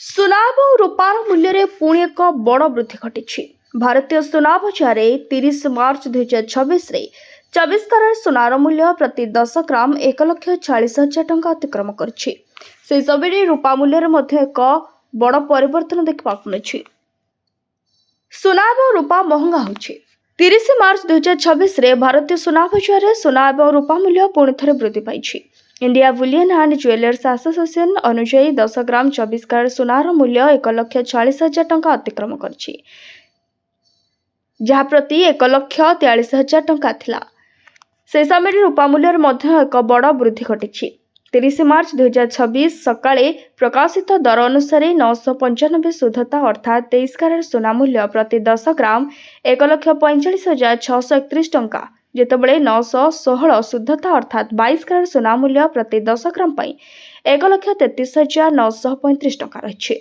सुना और रूपार मूल्य रे पुणी एक बड़ वृद्धि घटी। भारतीय सुना बजार 30 मार्च 2026 रे 24 कैरेट सुनार मूल्य प्रति 10 ग्राम 1,40,000 टंका अतिक्रम करछि। से सबरे रूपा मूल्य रे मध्य एक बड़ परिवर्तन देखा मिली। सुना और रूपा महंगा होछि। 30 मार्च 2026 रे भारतीय सुना बजार सुना और रूपा मूल्य पुणी थे वृद्धि पाई। India bullion and jewellers association अनुसार 10 ग्राम 24 कैरेट सुनार मूल्य 1,40,000 टंका अतिक्रम करछि, जहाँ प्रति 1,43,000 टंका थिला। से समय रूपा मूल्य मध्य एक बड़ वृद्धि घटी। 30 मार्च 2026 सकाळे प्रकाशित दर अनुसार 995 शुद्धता अर्थात 23 कैरेट सुना मूल्य प्रति 10 ग्राम 1,45,631 टंका, जेतबेले 916 शुद्धता अर्थात 22 कैरेट सुना मूल्य प्रति 10 ग्राम 1,33,935 टंका रही।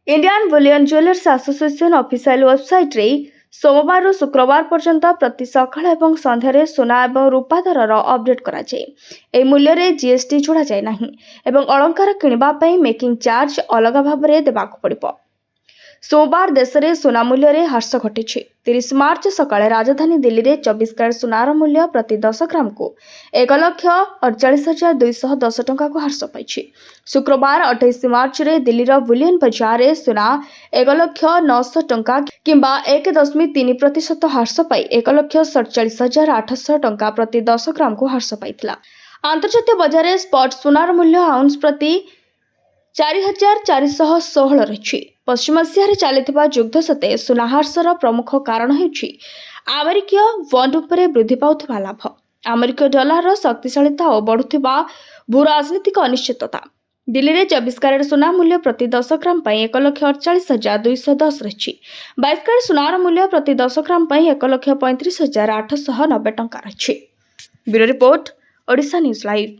Indian Boolean jewellers association official website रे सोमवार ରୁ शुक्रवार पर्यंत प्रति सकाळ एवं संध्यारे सुना एवं रूपा दरर अपडेट करा जाए। ए मूल्य रे जीएसटी जोड़ा जाए नाही एवं अलंकार किनिबा पई मेकिंग चार्ज अलग भाव रे देबाक पड़िबो। सोमवार देश में सुना मूल्य रे ह्रास घटी। 30 मार्च सकाळे राजधानी दिल्ली रे 24 कैरेट सुनार मूल्य प्रति 10 ग्राम को 1,48,210 टंका को ह्रास पाई। शुक्रवार 28 मार्च रे दिल्ली रो बुलियन बाजार रे सुना 1,09,000 टंका किंबा 1.3% ह्रास पाई 1,47,800 टंका प्रति 10 ग्राम को ह्रास पाइथिला। अंतर्जातीय बाजार रे स्पॉट सुनार मूल्य आउंस प्रति 4,416 रही। पश्चिम एशिया चलता युद्ध सते सुना ह्रासर प्रमुख कारण होछि अमेरिकीय बॉन्ड उपरे वृद्धि पाउथिबा लाभ, अमेरिकीय डॉलर शक्तिशालीता और बढ़ुथिबा भू राजनीतिक अनिश्चितता। दिल्ली रे 24 कैरेट सुना मूल्य प्रति 10 ग्राम 1,48,210 रही। 22 कैरेट सुनार मूल्य प्रति 10 ग्राम 1,35,890 टंका रही। Bureau report, Odisha news live.